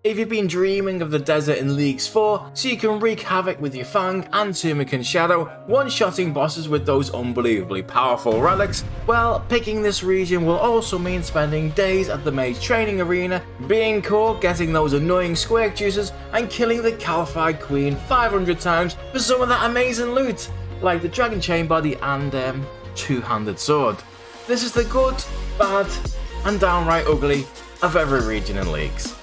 If you've been dreaming of the desert in Leagues 4 so you can wreak havoc with your Fang and Tumekens Shadow, one-shotting bosses with those unbelievably powerful relics, well, picking this region will also mean spending days at the mage training arena, being caught getting those annoying squirk juices and killing the Caliphate Queen 500 times for some of that amazing loot, like the Dragon Chain Body and two-handed sword. This is the good, bad and downright ugly of every region in Leagues.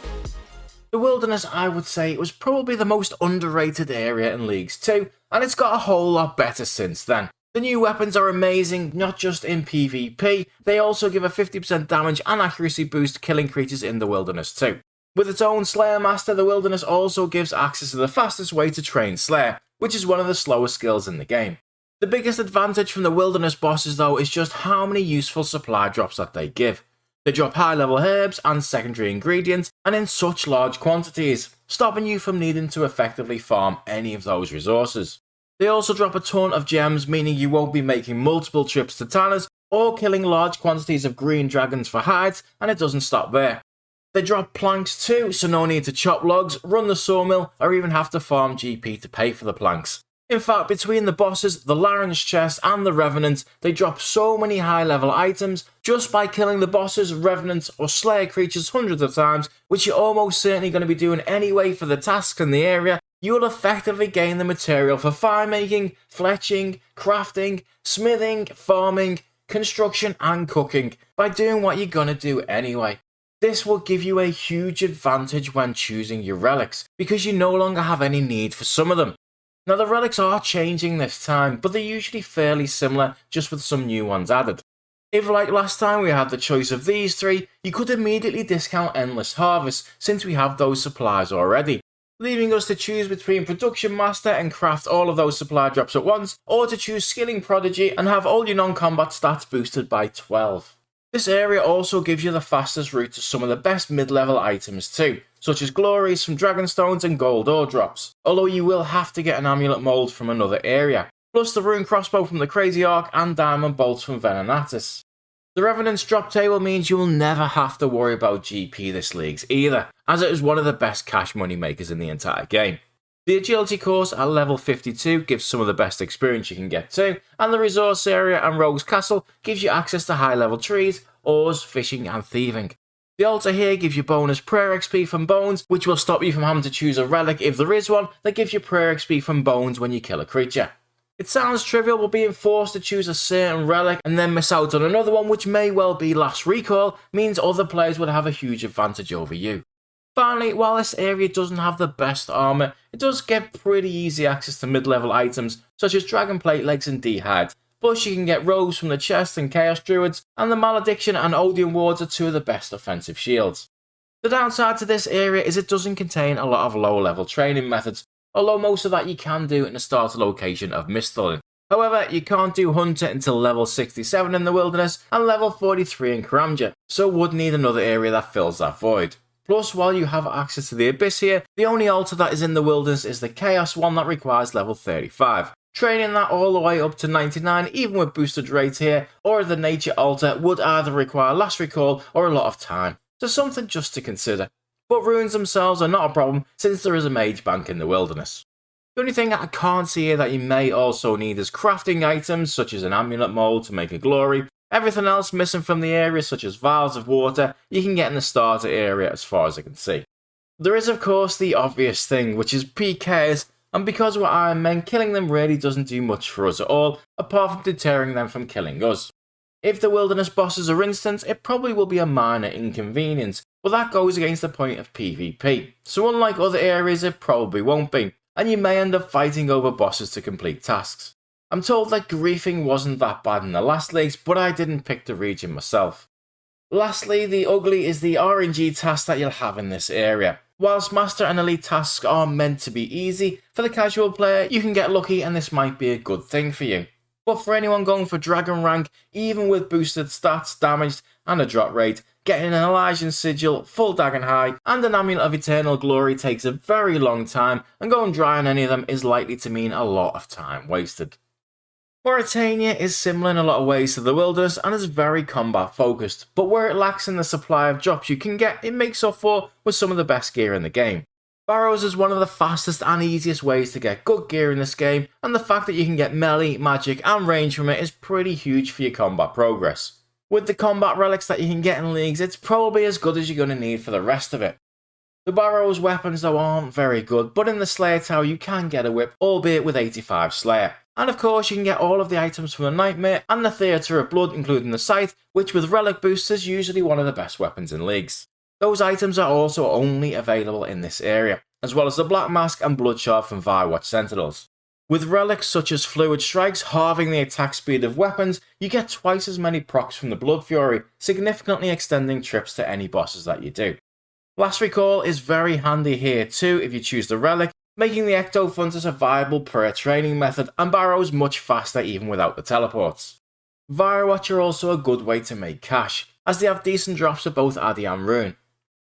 The Wilderness, I would say, was probably the most underrated area in Leagues 2, and it's got a whole lot better since then. The new weapons are amazing, not just in PvP, they also give a 50% damage and accuracy boost killing creatures in the Wilderness too. With its own Slayer Master, the Wilderness also gives access to the fastest way to train Slayer, which is one of the slowest skills in the game. The biggest advantage from the Wilderness bosses though is just how many useful supply drops that they give. They drop high level herbs and secondary ingredients, and in such large quantities, stopping you from needing to effectively farm any of those resources. They also drop a ton of gems, meaning you won't be making multiple trips to Tanners or killing large quantities of green dragons for hides, and it doesn't stop there. They drop planks too, so no need to chop logs, run the sawmill, or even have to farm GP to pay for the planks. In fact, between the bosses, the Larran's chest and the Revenant, they drop so many high level items just by killing the bosses, Revenants or Slayer creatures hundreds of times, which you're almost certainly going to be doing anyway for the tasks in the area. You will effectively gain the material for fire making, fletching, crafting, smithing, farming, construction and cooking by doing what you're going to do anyway. This will give you a huge advantage when choosing your relics, because you no longer have any need for some of them. Now the relics are changing this time, but they're usually fairly similar, just with some new ones added. If like last time we had the choice of these three, you could immediately discount Endless Harvest since we have those supplies already, leaving us to choose between Production Master and craft all of those supply drops at once, or to choose Skilling Prodigy and have all your non-combat stats boosted by 12. This area also gives you the fastest route to some of the best mid-level items too, such as glories from Dragonstones and gold ore drops, although you will have to get an amulet mold from another area, plus the rune crossbow from the Crazy Arc and diamond bolts from Venenatis. The Revenant's drop table means you will never have to worry about GP this Leagues either, as it is one of the best cash money makers in the entire game. The agility course at level 52 gives some of the best experience you can get too, and the resource area and Rogue's Castle gives you access to high level trees, ores, fishing and thieving. The altar here gives you bonus prayer XP from bones, which will stop you from having to choose a relic if there is one that gives you prayer XP from bones when you kill a creature. It sounds trivial, but being forced to choose a certain relic and then miss out on another one, which may well be Last Recall, means other players would have a huge advantage over you. Finally, while this area doesn't have the best armour, it does get pretty easy access to mid-level items such as Dragon Plate Legs and D-Hide. Plus you can get robes from the chest and Chaos Druids, and the Malediction and Odium Wards are two of the best offensive shields. The downside to this area is it doesn't contain a lot of low-level training methods, although most of that you can do in the starter location of Misthalin. However, you can't do Hunter until level 67 in the Wilderness and level 43 in Karamja, so would need another area that fills that void. Plus, while you have access to the Abyss here, the only altar that is in the Wilderness is the Chaos one that requires level 35. Training that all the way up to 99, even with boosted rates here, or the Nature altar would either require Last Recall or a lot of time, so something just to consider. But runes themselves are not a problem since there is a mage bank in the Wilderness. The only thing I can't see here that you may also need is crafting items such as an amulet mold to make a glory. Everything else missing from the area such as vials of water you can get in the starter area as far as I can see. There is of course the obvious thing, which is PKs, and because we're Iron Men, killing them really doesn't do much for us at all, apart from deterring them from killing us. If the Wilderness bosses are instant, it probably will be a minor inconvenience, but that goes against the point of PvP, so unlike other areas it probably won't be, and you may end up fighting over bosses to complete tasks. I'm told that griefing wasn't that bad in the last leagues, but I didn't pick the region myself. Lastly, the ugly is the RNG task that you'll have in this area. Whilst Master and Elite tasks are meant to be easy, for the casual player you can get lucky and this might be a good thing for you. But for anyone going for Dragon rank, even with boosted stats, damaged and a drop rate, getting an Elysian Sigil, full Dagon High and an Amulet of Eternal Glory takes a very long time, and going dry on any of them is likely to mean a lot of time wasted. Morytania is similar in a lot of ways to the Wilderness and is very combat focused, but where it lacks in the supply of drops you can get, it makes up for with some of the best gear in the game. Barrows is one of the fastest and easiest ways to get good gear in this game, and the fact that you can get melee, magic and range from it is pretty huge for your combat progress. With the combat relics that you can get in leagues, it's probably as good as you're going to need for the rest of it. The Barrow's weapons though aren't very good, but in the Slayer Tower you can get a whip, albeit with 85 Slayer. And of course you can get all of the items from the Nightmare and the Theatre of Blood, including the Scythe, which with relic boosts is usually one of the best weapons in leagues. Those items are also only available in this area, as well as the Black Mask and Blood Shard from Firewatch Sentinels. With relics such as Fluid Strikes halving the attack speed of weapons, you get twice as many procs from the Blood Fury, significantly extending trips to any bosses that you do. Last Recall is very handy here too if you choose the relic, making the Ectofuntus a viable prayer training method and Barrows much faster even without the teleports. Firewatch are also a good way to make cash, as they have decent drops for both Addy and Rune.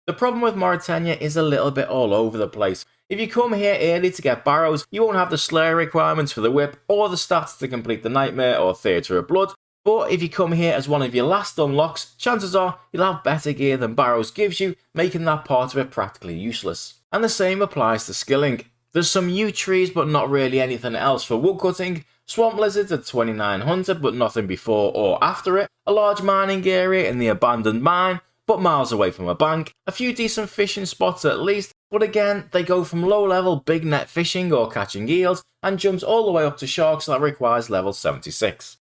The problem with Morytania is a little bit all over the place. If you come here early to get Barrows, you won't have the Slayer requirements for the whip or the stats to complete the Nightmare or Theatre of Blood, but if you come here as one of your last unlocks, chances are you'll have better gear than Barrows gives you, making that part of it practically useless. And the same applies to skilling. There's some yew trees but not really anything else for woodcutting, swamp lizards at 2900 but nothing before or after it, a large mining area in the abandoned mine but miles away from a bank, a few decent fishing spots at least, but again they go from low level big net fishing or catching eels and jumps all the way up to sharks that requires level 76.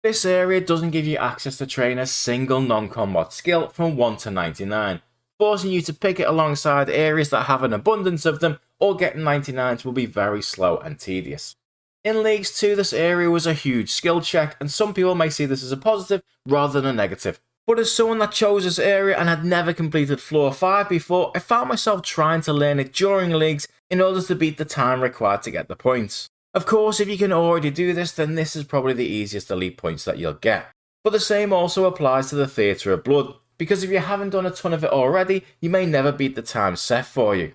This area doesn't give you access to train a single non-combat skill from 1 to 99, forcing you to pick it alongside areas that have an abundance of them, or getting 99s will be very slow and tedious. In Leagues 2 this area was a huge skill check, and some people may see this as a positive rather than a negative. But as someone that chose this area and had never completed Floor 5 before, I found myself trying to learn it during Leagues in order to beat the time required to get the points. Of course, if you can already do this, then this is probably the easiest elite points that you'll get. But the same also applies to the Theatre of Blood, because if you haven't done a ton of it already, you may never beat the time set for you.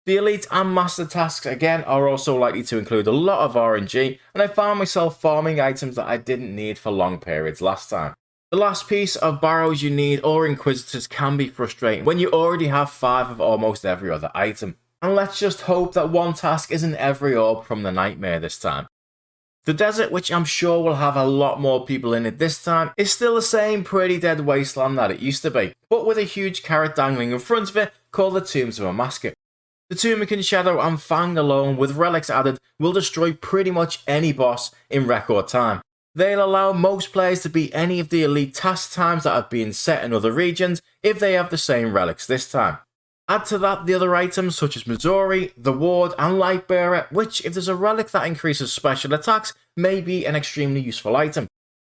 The Elite and Master tasks again are also likely to include a lot of RNG, and I found myself farming items that I didn't need for long periods last time. The last piece of Barrows you need or Inquisitors can be frustrating when you already have 5 of almost every other item. And let's just hope that one task isn't every orb from the Nightmare this time. The desert, which I'm sure will have a lot more people in it this time, is still the same pretty dead wasteland that it used to be, but with a huge carrot dangling in front of it called the Tombs of a Masker. The Tumekens Shadow and Fang alone, with relics added, will destroy pretty much any boss in record time. They'll allow most players to beat any of the elite task times that have been set in other regions if they have the same relics this time. Add to that the other items such as Missouri, the Ward and Lightbearer, which if there's a relic that increases special attacks may be an extremely useful item.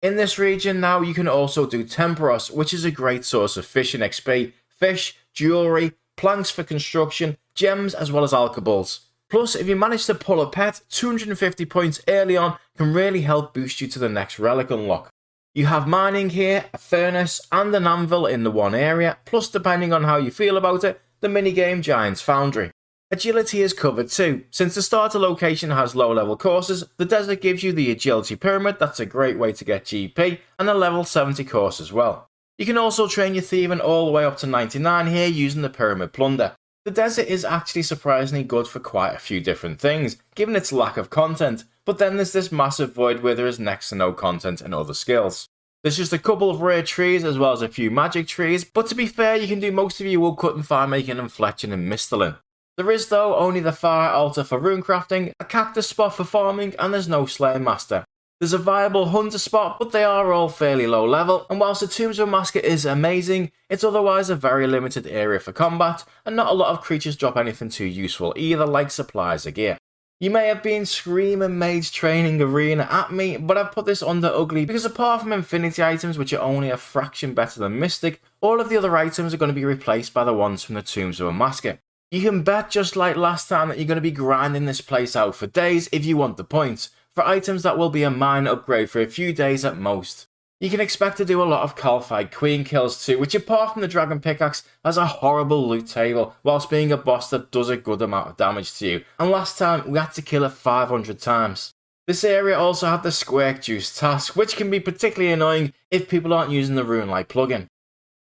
In this region now you can also do Temperos, which is a great source of fishing XP, fish, jewellery, planks for construction, gems as well as alcohols. Plus if you manage to pull a pet, 250 points early on can really help boost you to the next relic unlock. You have mining here, a furnace and an anvil in the one area, plus depending on how you feel about it, the minigame Giant's Foundry. Agility is covered too. Since the starter location has low level courses, the desert gives you the agility pyramid, that's a great way to get GP, and a level 70 course as well. You can also train your thieving all the way up to 99 here using the pyramid plunder. The desert is actually surprisingly good for quite a few different things, given its lack of content, but then there's this massive void where there is next to no content and other skills. There's just a couple of rare trees as well as a few magic trees, but to be fair you can do most of your woodcutting, fire making and fletching and mistalling. There is though only the fire altar for rune crafting, a cactus spot for farming and there's no slaying master. There's a viable hunter spot but they are all fairly low level, and whilst the Tombs of a Masker is amazing, it's otherwise a very limited area for combat and not a lot of creatures drop anything too useful either, like supplies or gear. You may have been screaming mage training arena at me, but I've put this under ugly because apart from infinity items which are only a fraction better than mystic, all of the other items are going to be replaced by the ones from the Tombs of a Masker. You can bet just like last time that you're going to be grinding this place out for days if you want the points, for items that will be a minor upgrade for a few days at most. You can expect to do a lot of qualified queen kills too, which apart from the dragon pickaxe has a horrible loot table whilst being a boss that does a good amount of damage to you, and last time we had to kill it 500 times. This area also had the squirk juice task, which can be particularly annoying if people aren't using the Runelite plugin.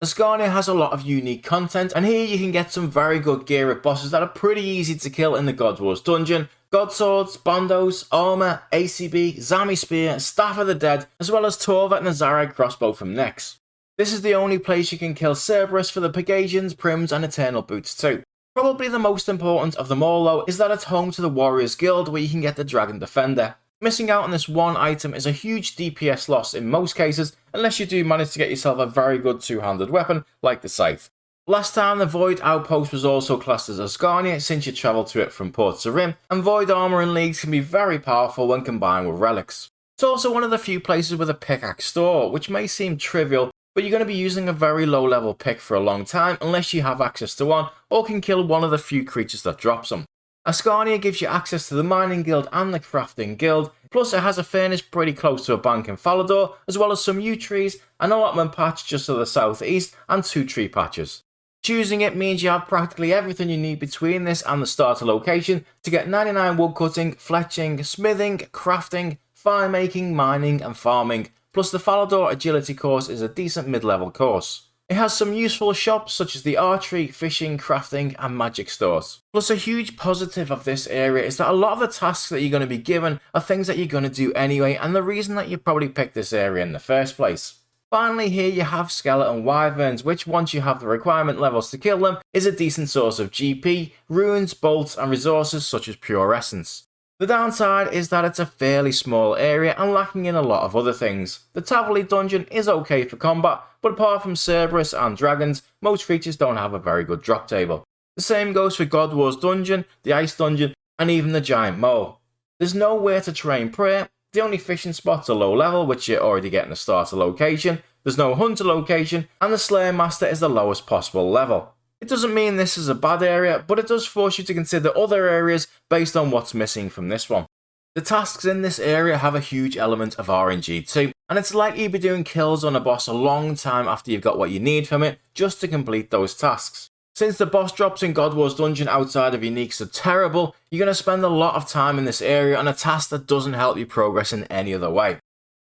Asgarnia has a lot of unique content, and here you can get some very good gear up bosses that are pretty easy to kill in the God Wars dungeon. God Swords, Bondos, Armour, ACB, Zami Spear, Staff of the Dead, as well as Torvet and the Zarag crossbow from Nyx. This is the only place you can kill Cerberus for the Pegasians, Prims and Eternal Boots too. Probably the most important of them all though is that it's home to the Warriors Guild where you can get the Dragon Defender. Missing out on this one item is a huge DPS loss in most cases, unless you do manage to get yourself a very good two-handed weapon like the Scythe. Last time the Void Outpost was also classed as Asgarnia since you travel to it from Port Sarim, and Void Armour in leagues can be very powerful when combined with relics. It's also one of the few places with a pickaxe store, which may seem trivial, but you're going to be using a very low level pick for a long time unless you have access to one or can kill one of the few creatures that drops them. Asgarnia gives you access to the Mining Guild and the Crafting Guild, plus it has a furnace pretty close to a bank in Falador, as well as some yew trees, an allotment patch just to the southeast, and 2 tree patches. Choosing it means you have practically everything you need between this and the starter location to get 99 woodcutting, fletching, smithing, crafting, fire making, mining and farming, plus the Falador agility course is a decent mid-level course. It has some useful shops such as the archery, fishing, crafting and magic stores. Plus a huge positive of this area is that a lot of the tasks that you're going to be given are things that you're going to do anyway, and the reason that you probably picked this area in the first place. Finally here you have skeleton wyverns, which once you have the requirement levels to kill them is a decent source of GP, runes, bolts and resources such as pure essence. The downside is that it's a fairly small area and lacking in a lot of other things. The Taverley dungeon is okay for combat, but apart from Cerberus and dragons, most creatures don't have a very good drop table. The same goes for God Wars dungeon, the Ice dungeon, and even the Giant Mole. There's nowhere to train prayer, the only fishing spots are low level, which you already get in the starter location, there's no hunter location, and the Slayer Master is the lowest possible level. It doesn't mean this is a bad area, but it does force you to consider other areas based on what's missing from this one. The tasks in this area have a huge element of RNG too, and it's likely you'll be doing kills on a boss a long time after you've got what you need from it just to complete those tasks. Since the boss drops in God Wars dungeon outside of uniques are terrible, you're going to spend a lot of time in this area on a task that doesn't help you progress in any other way.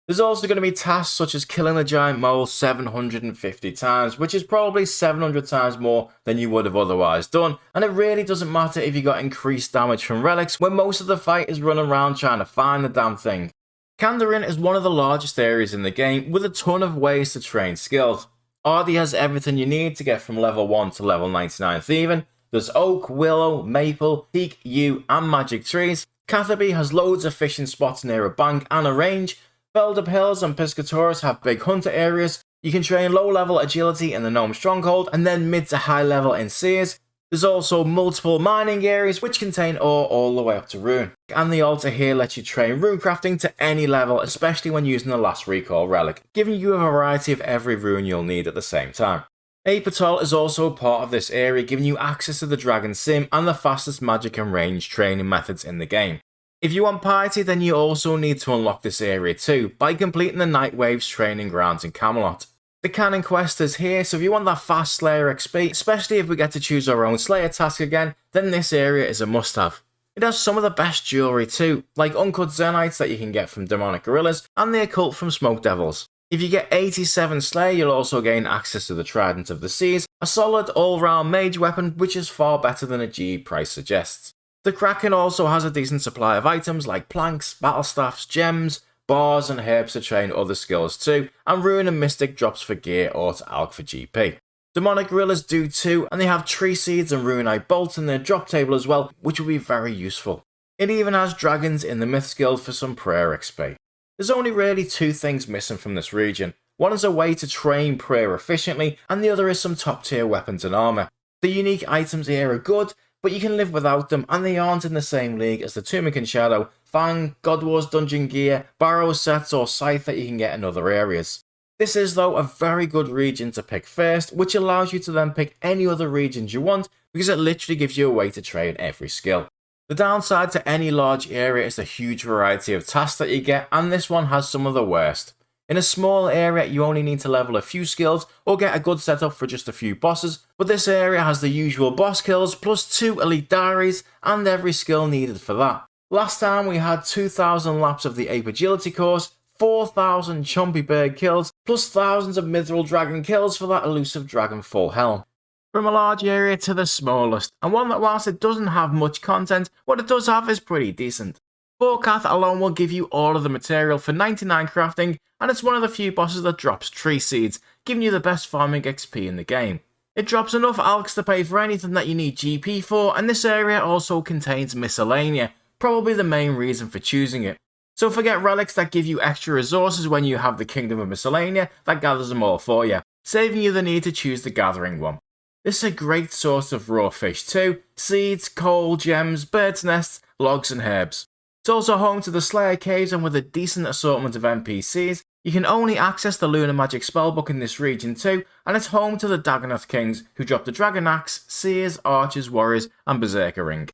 There's also going to be tasks such as killing the giant mole 750 times, which is probably 700 times more than you would have otherwise done, and it really doesn't matter if you got increased damage from relics when most of the fight is running around trying to find the damn thing. Kandarin is one of the largest areas in the game with a ton of ways to train skills. Ardy has everything you need to get from level 1 to level 99 thieving. There's oak, willow, maple, teak, yew and magic trees. Catherby has loads of fishing spots near a bank and a range. Feldup Hills and Piscatoris have big hunter areas. You can train low level agility in the Gnome Stronghold and then mid to high level in Seers. There's also multiple mining areas which contain ore all the way up to rune. And the altar here lets you train rune crafting to any level, especially when using the last recall relic, giving you a variety of every rune you'll need at the same time. Apatol is also part of this area, giving you access to the Dragon Sim and the fastest magic and range training methods in the game. If you want piety, then you also need to unlock this area too, by completing the Night Waves training grounds in Camelot. The Canon Quest is here, so if you want that fast Slayer XP, especially if we get to choose our own Slayer task again, then this area is a must-have. It has some of the best jewellery too, like uncut Zenites that you can get from Demonic Gorillas, and the Occult from Smoke Devils. If you get 87 Slayer, you'll also gain access to the Trident of the Seas, a solid all-round mage weapon which is far better than a GE price suggests. The Kraken also has a decent supply of items like planks, battle staffs, gems, bars and herbs to train other skills too, and Rune and Mystic drops for gear or to Alch for GP. Demonic Gorillas do too, and they have tree seeds and runite bolts in their drop table as well, which will be very useful. It even has dragons in the Myths Guild for some prayer XP. There's only really two things missing from this region. One is a way to train prayer efficiently, and the other is some top tier weapons and armour. The unique items here are good, but you can live without them, and they aren't in the same league as the Tumekens Shadow, Fang, God Wars dungeon gear, barrow sets or scythe that you can get in other areas. This is though a very good region to pick first, which allows you to then pick any other regions you want because it literally gives you a way to train every skill. The downside to any large area is the huge variety of tasks that you get, and this one has some of the worst. In a small area you only need to level a few skills or get a good setup for just a few bosses, but this area has the usual boss kills plus 2 elite diaries and every skill needed for that. Last time we had 2,000 laps of the Ape Agility course, 4,000 Chompy Bird kills, plus thousands of Mithril Dragon kills for that elusive Dragon Full Helm. From a large area to the smallest, and one that whilst it doesn't have much content, what it does have is pretty decent. Forecath alone will give you all of the material for 99 crafting, and it's one of the few bosses that drops tree seeds, giving you the best farming XP in the game. It drops enough alks to pay for anything that you need GP for, and this area also contains Miscellanea, probably the main reason for choosing it. So forget relics that give you extra resources when you have the Kingdom of Miscellanea that gathers them all for you, saving you the need to choose the gathering one. This is a great source of raw fish too, seeds, coal, gems, birds' nests, logs and herbs. It's also home to the Slayer Caves, and with a decent assortment of NPCs, you can only access the Lunar Magic spellbook in this region too, and it's home to the Dagonoth Kings, who drop the Dragon Axe, Seers, Archers, Warriors, and Berserker Ring.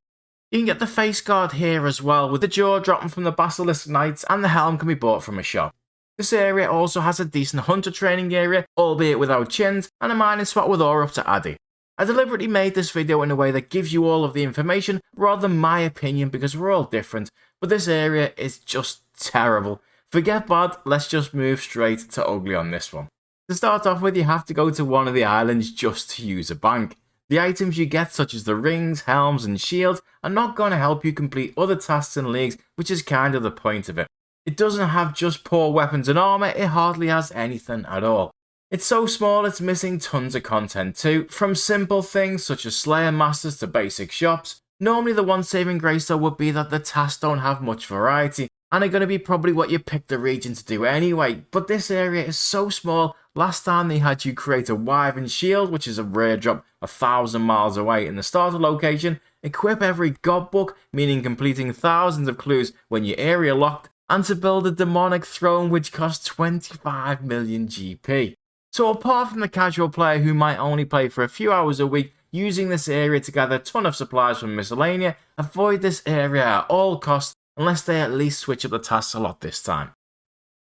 You can get the Face Guard here as well, with the jaw dropping from the Basilisk Knights, and the helm can be bought from a shop. This area also has a decent hunter training area, albeit without chins, and a mining spot with ore up to Addy. I deliberately made this video in a way that gives you all of the information rather than my opinion because we're all different, but this area is just terrible. Forget bad, let's just move straight to ugly on this one. To start off with, you have to go to one of the islands just to use a bank. The items you get, such as the rings, helms and shields, are not going to help you complete other tasks and leagues, which is kind of the point of it. It doesn't have just poor weapons and armor, it hardly has anything at all. It's so small it's missing tons of content too, from simple things such as Slayer Masters to basic shops. Normally the one saving grace though would be that the tasks don't have much variety, and are going to be probably what you pick the region to do anyway, but this area is so small. Last time they had you create a Wyvern Shield, which is a rare drop 1,000 miles away in the starter location, equip every God book, meaning completing thousands of clues when you're area locked, and to build a demonic throne which costs 25 million GP. So apart from the casual player who might only play for a few hours a week using this area to gather a ton of supplies from Miscellanea, avoid this area at all costs unless they at least switch up the tasks a lot this time.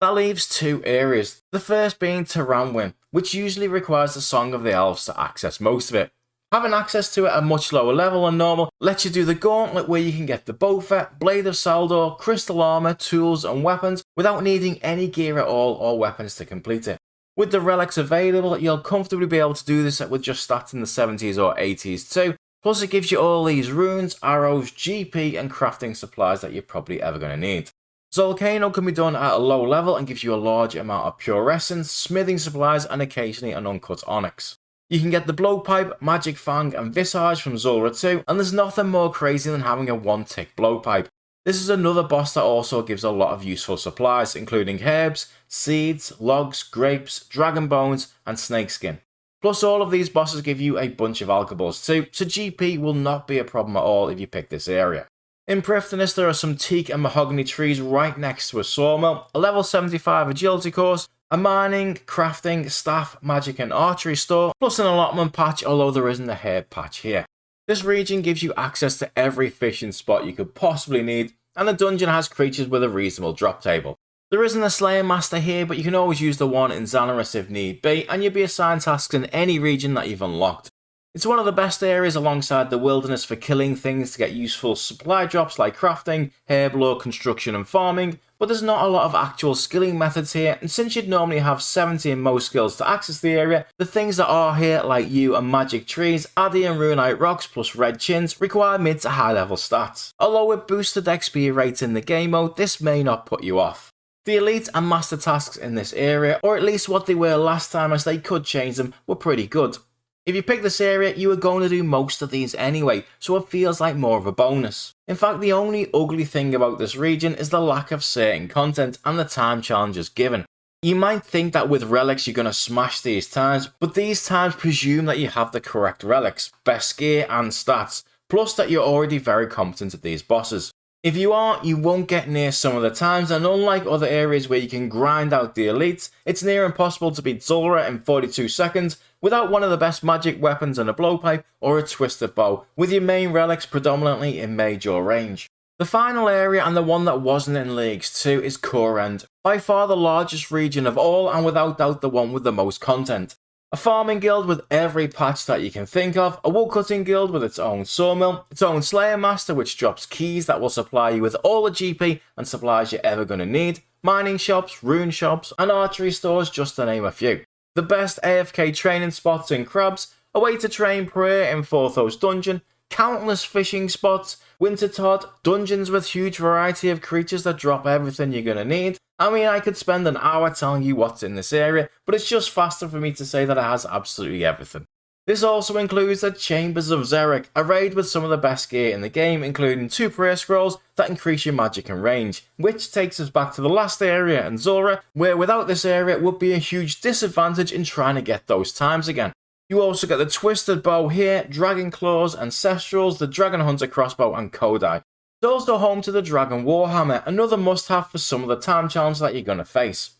That leaves two areas, the first being Tiranwynn, which usually requires the Song of the Elves to access most of it. Having access to it at a much lower level than normal lets you do the gauntlet where you can get the Bowfet, Blade of Saldor, crystal armor, tools and weapons without needing any gear at all or weapons to complete it. With the relics available, you'll comfortably be able to do this with just stats in the 70s or 80s too, plus it gives you all these runes, arrows, GP and crafting supplies that you're probably ever going to need. Volcano can be done at a low level and gives you a large amount of pure essence, smithing supplies and occasionally an uncut onyx. You can get the Blowpipe, Magic Fang and Visage from Zulrah too, and there's nothing more crazy than having a one-tick Blowpipe. This is another boss that also gives a lot of useful supplies, including herbs, seeds, logs, grapes, dragon bones, and snakeskin. Plus all of these bosses give you a bunch of alkables too, so GP will not be a problem at all if you pick this area. In Prifddinas there are some teak and mahogany trees right next to a sawmill, a level 75 agility course, a mining, crafting, staff, magic and archery store, plus an allotment patch, although there isn't a herb patch here. This region gives you access to every fishing spot you could possibly need, and the dungeon has creatures with a reasonable drop table. There isn't a Slayer Master here, but you can always use the one in Xanaris if need be, and you'll be assigned tasks in any region that you've unlocked. It's one of the best areas alongside the wilderness for killing things to get useful supply drops like crafting, herb lore, construction and farming, but there's not a lot of actual skilling methods here, and since you'd normally have 70 in most skills to access the area, the things that are here like yew and magic trees, addy and runite rocks plus red chins require mid to high level stats. Although with boosted XP rates in the game mode, this may not put you off. The elite and master tasks in this area, or at least what they were last time as they could change them, were pretty good. If you pick this area, you are going to do most of these anyway, so it feels like more of a bonus. In fact, the only ugly thing about this region is the lack of certain content and the time challenges given. You might think that with relics you're going to smash these times, but these times presume that you have the correct relics, best gear and stats, plus that you're already very competent at these bosses. If you aren't, you won't get near some of the times, and unlike other areas where you can grind out the elites, it's near impossible to beat Zulrah in 42 seconds without one of the best magic weapons and a blowpipe or a twisted bow, with your main relics predominantly in mage or range. The final area, and the one that wasn't in Leagues 2, is Kourend, by far the largest region of all and without doubt the one with the most content. A farming guild with every patch that you can think of, a woodcutting guild with its own sawmill, its own slayer master which drops keys that will supply you with all the GP and supplies you're ever going to need, mining shops, rune shops, and archery stores just to name a few. The best AFK training spots in Crabs, a way to train prayer in Forthos Dungeon, countless fishing spots, Wintertodt, dungeons with huge variety of creatures that drop everything you're gonna need. I mean, I could spend an hour telling you what's in this area, but it's just faster for me to say that it has absolutely everything. This also includes the Chambers of Xeric, a raid with some of the best gear in the game, including 2 prayer scrolls that increase your magic and range, which takes us back to the last area in Zulrah, where without this area it would be a huge disadvantage in trying to get those times again. You also get the Twisted Bow here, Dragon Claws, Ancestrals, the Dragon Hunter Crossbow and Kodai. It's also home to the Dragon Warhammer, another must-have for some of the time challenges that you're going to face.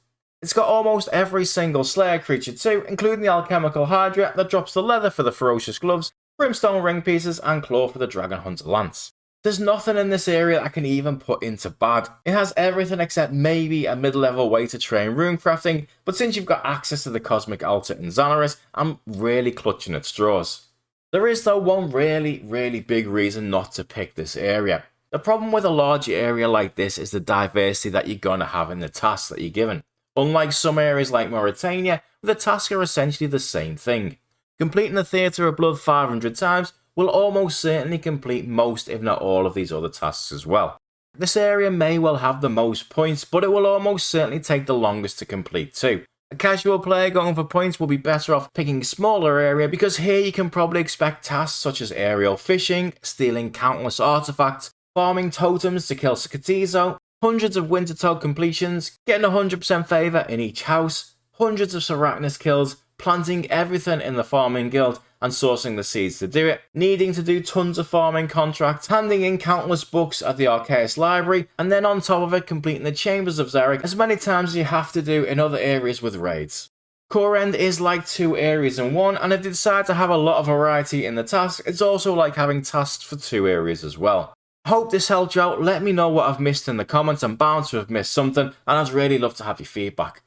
It's got almost every single Slayer creature too, including the Alchemical Hydra that drops the leather for the Ferocious Gloves, Brimstone Ring Pieces and Claw for the Dragon Hunter Lance. There's nothing in this area I can even put into bad. It has everything except maybe a mid-level way to train rune crafting, but since you've got access to the Cosmic Altar in Xanaris, I'm really clutching at straws. There is though one really big reason not to pick this area. The problem with a larger area like this is the diversity that you're going to have in the tasks that you're given. Unlike some areas like Morytania, where the tasks are essentially the same thing. Completing the Theatre of Blood 500 times will almost certainly complete most if not all of these other tasks as well. This area may well have the most points, but it will almost certainly take the longest to complete too. A casual player going for points will be better off picking a smaller area because here you can probably expect tasks such as aerial fishing, stealing countless artifacts, farming totems to kill Sakatizo, hundreds of Wintertodt completions, getting 100% favour in each house, hundreds of Sarachnis kills, planting everything in the farming guild and sourcing the seeds to do it, needing to do tons of farming contracts, handing in countless books at the Archaeus library, and then on top of it completing the Chambers of Xeric as many times as you have to do in other areas with raids. Kourend is like 2 areas in one, and if you decide to have a lot of variety in the tasks, it's also like having tasks for 2 areas as well. I hope this helped you out. Let me know what I've missed in the comments. I'm bound to have missed something, and I'd really love to have your feedback.